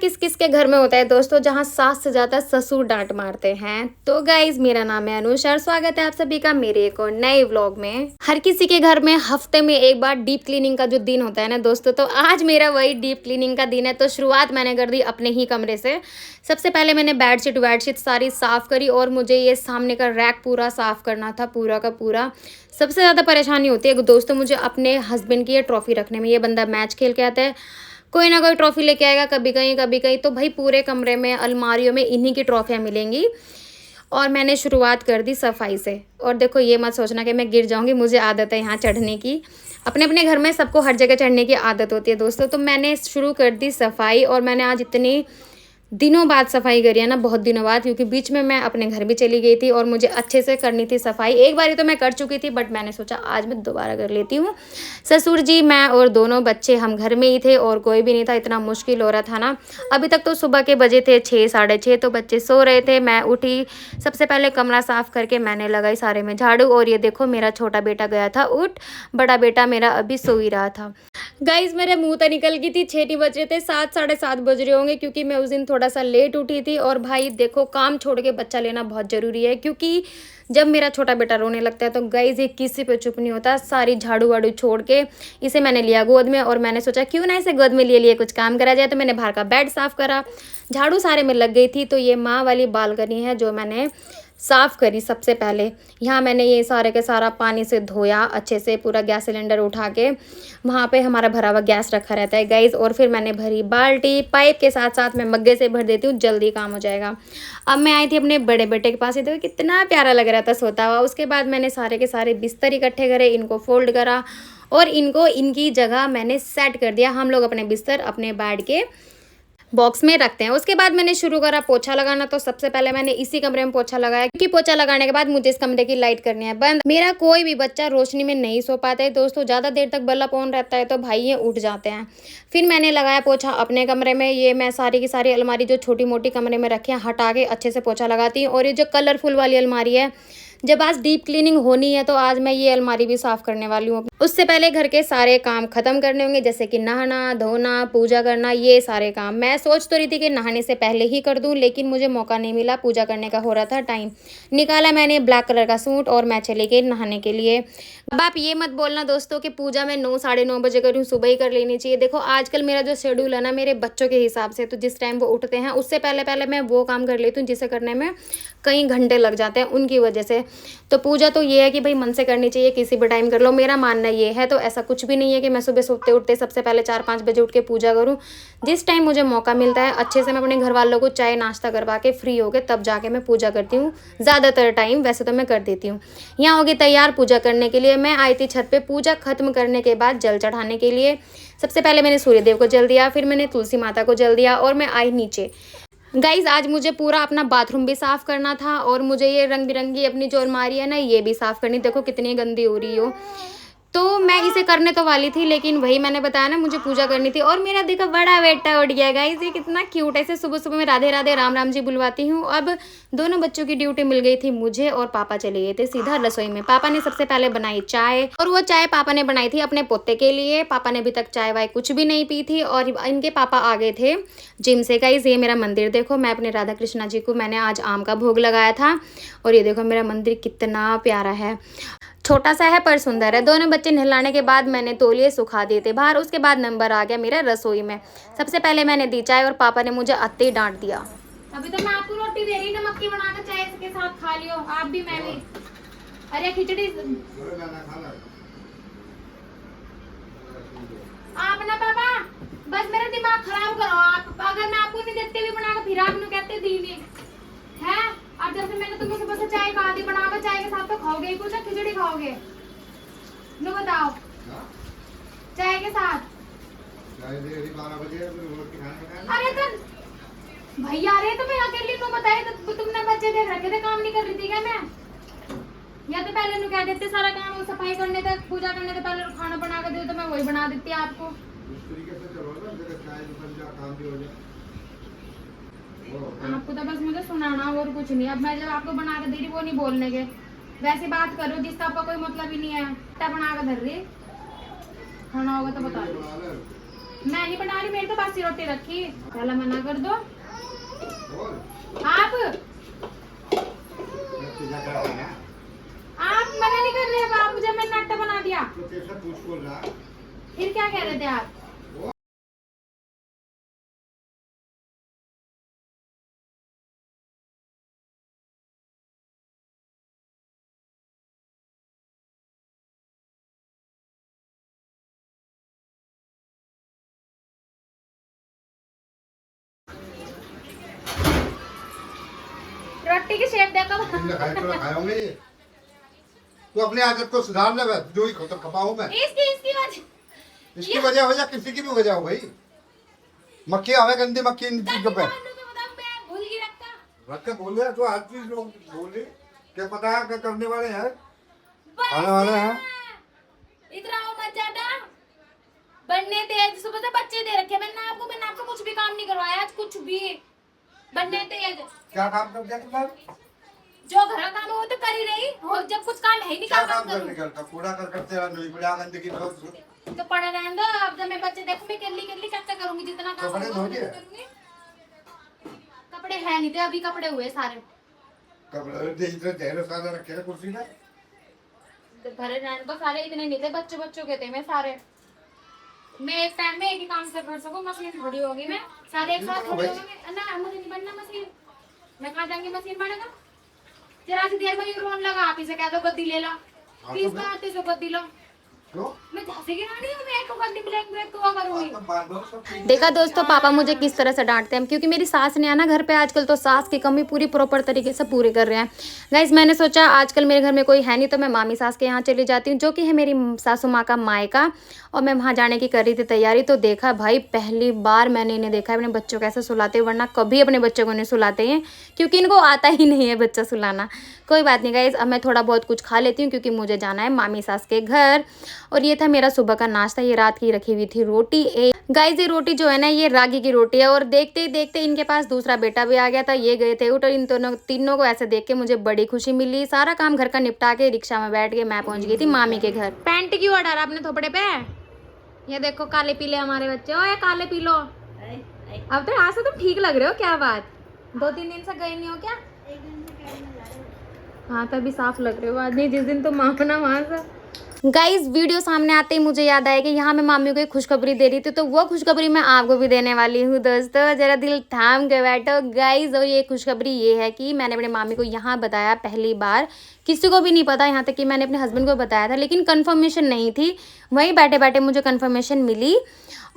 किस किस के घर में होता है दोस्तों जहाँ सास से ज्यादा ससुर डांट मारते हैं। तो गाइज मेरा नाम है अनुष और स्वागत है आप सभी का मेरे एक और नए व्लॉग में। हर किसी के घर में हफ्ते में एक बार डीप क्लीनिंग का जो दिन होता है ना दोस्तों, तो आज मेरा वही डीप क्लीनिंग का दिन है। तो शुरुआत मैंने कर दी अपने ही कमरे से। सबसे पहले मैंने बेडशीट सारी साफ करी और मुझे ये सामने का रैक पूरा साफ करना था, पूरा का पूरा। सबसे ज़्यादा परेशानी होती है दोस्तों मुझे अपने हस्बैंड की ये ट्रॉफी रखने में। ये बंदा मैच खेल के आता है, कोई ना कोई ट्रॉफी लेके आएगा, कभी कहीं तो भाई पूरे कमरे में अलमारियों में इन्हीं की ट्रॉफियाँ मिलेंगी। और मैंने शुरुआत कर दी सफाई से। और देखो ये मत सोचना कि मैं गिर जाऊंगी, मुझे आदत है यहाँ चढ़ने की। अपने अपने घर में सबको हर जगह चढ़ने की आदत होती है दोस्तों। तो मैंने शुरू कर दी सफाई और मैंने आज इतनी दिनों बाद सफाई करी है ना, बहुत दिनों बाद, क्योंकि बीच में मैं अपने घर भी चली गई थी और मुझे अच्छे से करनी थी सफाई। एक बार तो मैं कर चुकी थी बट मैंने सोचा आज मैं दोबारा कर लेती हूँ। ससुर जी, मैं और दोनों बच्चे हम घर में ही थे और कोई भी नहीं था। इतना मुश्किल हो रहा था ना। अभी तक तो सुबह के बजे थे 6 साढ़े 6, तो बच्चे सो रहे थे। मैं उठी, सबसे पहले कमरा साफ़ करके मैंने लगाई सारे में झाड़ू। और ये देखो मेरा छोटा बेटा गया था उठ, बड़ा बेटा मेरा अभी सो ही रहा था। गाइज मेरे मुंह तो निकल गई थी, 6 नहीं बज रहे थे, 7 साढ़े 7 बज रहे होंगे, क्योंकि मैं उस दिन थोड़ा सा लेट उठी थी। और भाई देखो काम छोड़ के बच्चा लेना बहुत ज़रूरी है, क्योंकि जब मेरा छोटा बेटा रोने लगता है तो गाइज ये किसी पे चुप नहीं होता। सारी झाड़ू वाड़ू छोड़ के इसे मैंने लिया गोद में और मैंने सोचा क्यों ना इसे गोद में लिए कुछ काम करा जाए। तो मैंने बाहर का बेड साफ़ करा, झाड़ू सारे में लग गई थी। तो ये माँ वाली बालकनी है जो मैंने साफ़ करी सबसे पहले। यहाँ मैंने ये सारे के सारा पानी से धोया अच्छे से, पूरा गैस सिलेंडर उठा के वहाँ पे हमारा भरा हुआ गैस रखा रहता है गाइज। और फिर मैंने भरी बाल्टी, पाइप के साथ साथ मैं मग्गे से भर देती हूँ, जल्दी काम हो जाएगा। अब मैं आई थी अपने बड़े बेटे के पास, ये देखो कितना प्यारा लग रहा था सोता हुआ। उसके बाद मैंने सारे के सारे बिस्तर इकट्ठे करे, इनको फोल्ड करा और इनको इनकी जगह मैंने सेट कर दिया। हम लोग अपने बिस्तर अपने बेड के बॉक्स में रखते हैं। उसके बाद मैंने शुरू करा पोछा लगाना। तो सबसे पहले मैंने इसी कमरे में पोछा लगाया, क्योंकि पोछा लगाने के बाद मुझे इस कमरे की लाइट करनी है बंद। मेरा कोई भी बच्चा रोशनी में नहीं सो पाता है दोस्तों, ज़्यादा देर तक बल्ब ऑन रहता है तो भाई ये उठ जाते हैं। फिर मैंने लगाया पोछा अपने कमरे में। ये मैं सारी की सारी अलमारी जो छोटी मोटी कमरे में रखी है हटा के अच्छे से पोछा लगाती हूँ। और ये जो कलरफुल वाली अलमारी है, जब आज डीप क्लीनिंग होनी है तो आज मैं ये अलमारी भी साफ़ करने वाली हूँ। उससे पहले घर के सारे काम ख़त्म करने होंगे, जैसे कि नहाना धोना पूजा करना, ये सारे काम। मैं सोच तो रही थी कि नहाने से पहले ही कर दूँ, लेकिन मुझे मौका नहीं मिला, पूजा करने का हो रहा था टाइम। निकाला मैंने ब्लैक कलर का सूट और मैं चली गई नहाने के लिए। अब आप ये मत बोलना दोस्तों कि पूजा मैं 9 साढ़े 9 बजे करूँ, सुबह ही कर लेनी चाहिए। देखो आजकल मेरा जो शेड्यूल है ना मेरे बच्चों के हिसाब से, तो जिस टाइम वो उठते हैं उससे पहले पहले मैं वो काम कर लेती हूँ जिसे करने में कई घंटे लग जाते हैं उनकी वजह से। तो पूजा तो ये है कि भाई मन से करनी चाहिए, किसी भी टाइम कर लो, मेरा मानना ये है। तो ऐसा कुछ भी नहीं है कि मैं सुबह सोते उठते सबसे पहले 4-5 बजे उठ के पूजा करूँ। जिस टाइम मुझे मौका मिलता है अच्छे से मैं अपने घर वालों को चाय नाश्ता करवा के फ्री हो के तब जाके मैं पूजा करती हूँ। ज़्यादातर टाइम वैसे तो मैं कर देती हूँ। यहाँ होगी तैयार पूजा करने के लिए। मैं आई थी छत पे पूजा खत्म करने के बाद जल चढ़ाने के लिए। सबसे पहले मैंने सूर्यदेव को जल दिया, फिर मैंने तुलसी माता को जल दिया और मैं आई नीचे। गाइज आज मुझे पूरा अपना बाथरूम भी साफ़ करना था और मुझे ये रंग बिरंगी अपनी जो अलमारी है ना ये भी साफ़ करनी। देखो कितनी गंदी हो रही हो। तो मैं इसे करने तो वाली थी, लेकिन वही मैंने बताया ना मुझे पूजा करनी थी। और मेरा देखो बड़ा बेटा उठ गया गाइज, ये कितना क्यूट है। इसे सुबह सुबह मैं राधे राधे राम राम जी बुलवाती हूँ। अब दोनों बच्चों की ड्यूटी मिल गई थी मुझे और पापा चले गए थे सीधा रसोई में। पापा ने सबसे पहले बनाई चाय, और वो चाय पापा ने बनाई थी अपने पोते के लिए। पापा ने अभी तक चाय वाय कुछ भी नहीं पी थी और इनके पापा आ गए थे जिम से। गाइज ये मेरा मंदिर देखो, मैं अपने राधा कृष्णा जी को मैंने आज आम का भोग लगाया था। और ये देखो मेरा मंदिर कितना प्यारा है, छोटा सा है पर सुंदर है। दोनों बच्चे नहलाने के बाद मैंने तौलिए सुखा दिए थे बाहर। उसके बाद नंबर आ गया मेरा रसोई में। सबसे पहले मैंने दी चाय और पापा ने मुझे आते ही डांट दिया। अभी तो मैं आपको रोटी दे रही, नमक की बनाकर चाय के साथ खा लियो आप भी मैं भी। अरे खिचड़ी आप ना पापा बस मेरा दिमाग खराब करो आप। अगर मैं आपको नहीं देते भी बनाकर फिर आप नहीं कहते दी नहीं है। अब जैसे मैंने तुमको सुबह से चाय खा दी बनाकर, चाय के साथ तो खाओगे ही कुछ, खिचड़ी खाओगे नो बताओ? चाय के साथ अरे तो भैया अरे तो मैं अकेली को बताए तो तुमने बच्चे देख रखे थे, काम नहीं कर रही थी क्या मैं? या तो पहले नु कह देते सारा काम सफाई करने तक पूजा करने से पहले खाना बना कर दे तो मैं वही बना देती आपको। आपको तो बस मुझे सुनाना और कुछ नहीं। अब मैं जब आपको बना के दे रही वो नहीं बोलने के, वैसे बात करो जिसका आपका कोई मतलब ही नहीं है। क्या बना के धर रही खाना होगा तो बता दो। मैं नहीं बना रही, मेरे तो बासी रोटी रखी। पहला मना कर दो आप मना नहीं कर रहे अब आप, मुझे मैंने आटा बना दिया। फिर क्या कह रहे थे आप? रोटी की शेप देखो। खाओगे तो अपनी आदत को सुधार ले, जो ही खपाऊं मैं। इसकी वजह हो या किसी की भी वजह हो भाई, मक्खी आवे गंदी मक्खी इन चीजों पे रख के बोल रहे तो हर चीज लोग बोल रहे, क्या पता है क्या करने वाले हैं, आने वाले हैं। इतना मत ज्यादा बनने तेज, सुबह से बच्चे दे रखे मैंने आपको कुछ भी काम नहीं करवाया आज, कुछ भी। बनने तेज क्या काम कर दिया तुमने? जो घर का काम है वो तो कर ही रही, और जब कुछ काम है ही नहीं, क्या काम करने का कूड़ा कर करते रहो, नहीं बड़ा गंदगी तो पड़ा रहने दो। अब जब मैं बच्चे देखो, मैं केली क्या करूंगी, जितना काम करूंगी। कपड़े है नहीं थे, अभी कपड़े हुए सारे। कपड़े इधर ढेर सारे रखे हैं कुर्सी में, भरे रहने तो सारे इतने नहीं थे, बच्चों के थे मैं सारे। मैं एक टाइम में एक ही काम से कर सकूं, मशीन थोड़ी होगी मैं सारे एक साथ थोड़ी होगी ना, मुझे नहीं बनना मशीन। मैं कहाँ जाऊंगी मशीन बनेगा, जरा सी देर में ये रोन लगा, आप इसे कह दो गद्दी ले लो, 30 में आते से गद्दी लो। मैं झांसी की रानी हूं, मैं एक गद्दी ब्लैक ब्लैक तो करूंगी। देखा दोस्तों पापा मुझे किस तरह से डांटते हैं, क्योंकि मेरी सास ने आना घर पे आजकल, तो सास की कमी पूरी प्रॉपर तरीके से पूरी कर रहे हैं। गाइस मैंने सोचा आजकल मेरे घर में कोई है नहीं, तो मैं मामी सास के यहाँ चली जाती हूँ, जो कि है मेरी सासू माँ का मायका। और मैं वहाँ जाने की कर रही थी तैयारी, तो देखा भाई पहली बार मैंने इन्हें देखा है अपने बच्चों को ऐसे सुलाते, वरना कभी अपने बच्चों को नहीं सुलाते हैं, क्योंकि इनको आता ही नहीं है बच्चा सुलाना। कोई बात नहीं गाइस, अब मैं थोड़ा बहुत कुछ खा लेती हूँ, क्योंकि मुझे जाना है मामी सास के घर। और ये था मेरा सुबह का नाश्ता, ये रात की रखी हुई थी रोटी। गाइस ये रोटी जो है ना, ये रागी की रोटी है। और देखते ही देखते इनके पास दूसरा बेटा भी आ गया था, ये गए थे उठ, और इन तीनों को ऐसे देख के मुझे बड़ी खुशी मिली। सारा काम घर का निपटा के रिक्शा में बैठ के मैं पहुंच गई थी मामी के घर। पैंट क्यों डाला आपने थोपड़े पे? ये देखो काले पीले हमारे बच्चे, ओ ये काले पीलो। अब तो आज से तुम ठीक लग रहे हो, क्या बात 2-3 दिन से गए नहीं हो क्या? हाँ तभी साफ लग रहे हो आज, नहीं जिस दिन तो मामना वहां से। गाइस वीडियो सामने आते ही मुझे याद आया कि यहाँ मैं मामी को एक खुशखबरी दे रही थी, तो वो खुशखबरी मैं आपको भी देने वाली हूँ दोस्तों, जरा दिल थाम के बैठो गाइस। और ये खुशखबरी ये है कि मैंने अपने मामी को यहाँ बताया पहली बार, किसी को भी नहीं पता, यहाँ तक कि मैंने अपने हस्बैंड को बताया था, लेकिन कन्फर्मेशन नहीं थी। वहीं बैठे बैठे मुझे कन्फर्मेशन मिली,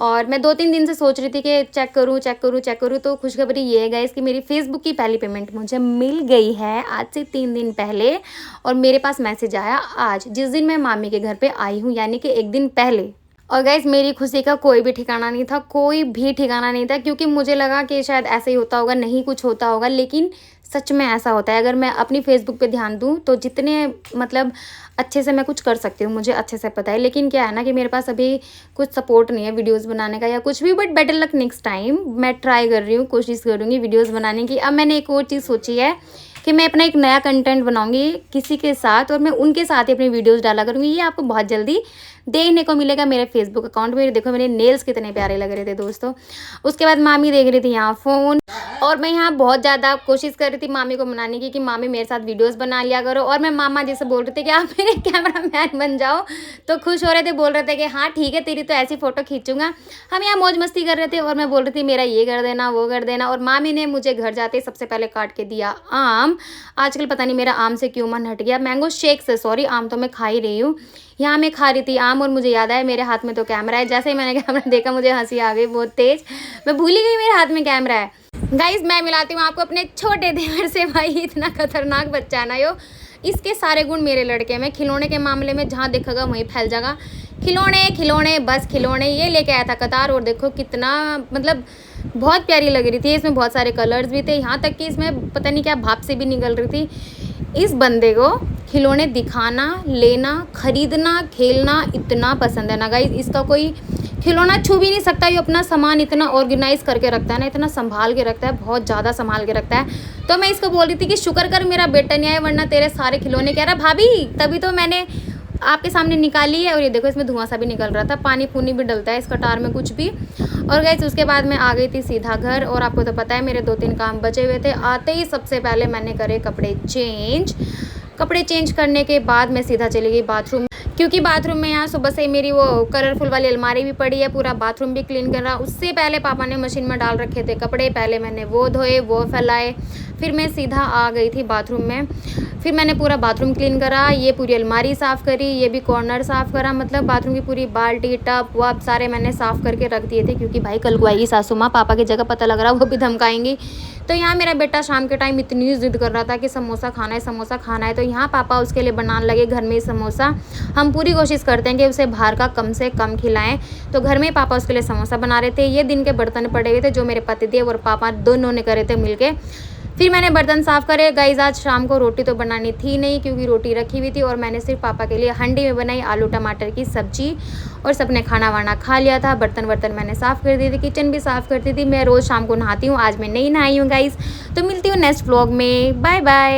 और मैं 2-3 दिन से सोच रही थी कि चेक करूँ। तो खुशखबरी ये है गाइस कि मेरी फेसबुक की पहली पेमेंट मुझे मिल गई है आज से 3 दिन पहले। और मेरे पास मैसेज आया आज, जिस दिन मैं मामी के घर पे आई हूँ, यानी कि 1 दिन पहले। और गाइस मेरी खुशी का कोई भी ठिकाना नहीं था, कोई भी ठिकाना नहीं था, क्योंकि मुझे लगा कि शायद ऐसे ही होता होगा, नहीं कुछ होता होगा, लेकिन सच में ऐसा होता है। अगर मैं अपनी फेसबुक पे ध्यान दूँ तो जितने मतलब अच्छे से मैं कुछ कर सकती हूँ, मुझे अच्छे से पता है, लेकिन क्या है ना कि मेरे पास अभी कुछ सपोर्ट नहीं है वीडियोस बनाने का या कुछ भी। But better luck next time, मैं ट्राई कर रही हूँ, कोशिश करूँगी वीडियोस बनाने की। अब मैंने एक और चीज़ सोची है कि मैं अपना एक नया कंटेंट बनाऊंगी किसी के साथ, और मैं उनके साथ ही अपनी वीडियोस डाला करूँगी। ये आपको बहुत जल्दी देखने को मिलेगा मेरे फेसबुक अकाउंट में। देखो मेरे नेल्स कितने प्यारे लग रहे थे दोस्तों। उसके बाद मामी देख रही थी यहाँ फ़ोन, और मैं यहाँ बहुत ज़्यादा कोशिश कर रही थी मामी को मनाने की कि मामी मेरे साथ वीडियोस बना लिया करो। और मैं मामा जी से बोल रही थी कि आप मेरे कैमरामैन बन जाओ, तो खुश हो रहे थे, बोल रहे थे कि हाँ ठीक है तेरी तो ऐसी फ़ोटो खींचूंगा। हम यहाँ मौज मस्ती कर रहे थे, और मैं बोल रही थी मेरा ये कर देना वो कर देना। और मामी ने मुझे घर जाते सबसे पहले काट के दिया आम। आजकल पता नहीं मेरा आम से क्यों मन हट गया, मैंगो शेक से, सॉरी, आम तो मैं खा ही रही हूँ। यहाँ मैं खा रही थी आम, और मुझे याद आया मेरे हाथ में तो कैमरा है। जैसे ही मैंने कैमरा देखा मुझे हंसी आ गई बहुत तेज, मैं भूल ही गई मेरे हाथ में कैमरा है। गाइस मैं मिलाती हूँ आपको अपने छोटे देवर से। भाई इतना खतरनाक बच्चा है ना यो, इसके सारे गुण मेरे लड़के में। खिलौने के मामले में जहाँ दिखेगा वहीं फैल जाएगा, खिलौने बस खिलौने। ये लेके आया था कतार, और देखो कितना मतलब बहुत प्यारी लग रही थी। इसमें बहुत सारे कलर्स भी थे, यहाँ तक कि इसमें पता नहीं क्या भाप से भी निकल रही थी। इस बंदे को खिलौने दिखाना, लेना, खरीदना, खेलना इतना पसंद है ना गाइस, इसका कोई खिलौना छू भी नहीं सकता। ये अपना सामान इतना ऑर्गेनाइज करके रखता है ना, इतना संभाल के रखता है, बहुत ज़्यादा संभाल के रखता है। तो मैं इसको बोल रही थी कि शुक्र कर मेरा बेटा नहीं आया, वरना तेरे सारे खिलौने। कह रहा भाभी तभी तो मैंने आपके सामने निकाली है और ये देखो इसमें धुआं सा भी निकल रहा था, पानी फूनी भी डलता है इस कटार में कुछ भी। और गाइस उसके बाद मैं आ गई थी सीधा घर, और आपको तो पता है मेरे 2-3 काम बचे हुए थे। आते ही सबसे पहले मैंने करे कपड़े चेंज करने के बाद मैं सीधा चली गई बाथरूम, क्योंकि बाथरूम में यहाँ सुबह से मेरी वो कलरफुल वाली अलमारी भी पड़ी है, पूरा बाथरूम भी क्लीन कर रहा। उससे पहले पापा ने मशीन में डाल रखे थे कपड़े, पहले मैंने वो धोए, वो फैलाए, फिर मैं सीधा आ गई थी बाथरूम में। फिर मैंने पूरा बाथरूम क्लीन करा, ये पूरी अलमारी साफ़ करी, ये भी कॉर्नर साफ़ करा, मतलब बाथरूम की पूरी बाल्टी टब वब सारे मैंने साफ़ करके रख दिए थे, क्योंकि भाई कल को आएगी सासू माँ, पापा की जगह पता लग रहा वो भी धमकाएंगी। तो यहाँ मेरा बेटा शाम के टाइम इतनी ज़िद कर रहा था कि समोसा खाना है, तो यहाँ पापा उसके लिए बनाने लगे घर में ही समोसा। हम पूरी कोशिश करते हैं कि उसे बाहर का कम से कम खिलाएं, तो घर में पापा उसके लिए समोसा बना रहे थे। ये दिन के बर्तन पड़े हुए थे जो मेरे पतिदेव और पापा दोनों ने करे थे मिलके। फिर मैंने बर्तन साफ़ करे। गाइस आज शाम को रोटी तो बनानी थी नहीं, क्योंकि रोटी रखी हुई थी, और मैंने सिर्फ पापा के लिए हंडी में बनाई आलू टमाटर की सब्जी, और सबने खाना वाना खा लिया था। बर्तन मैंने साफ़ कर दिए थे, किचन भी साफ़ करती थी। मैं रोज़ शाम को नहाती हूँ, आज मैं नहीं नहाई हूँ गाइस। तो मिलती हूँ नेक्स्ट व्लॉग में, बाय बाय।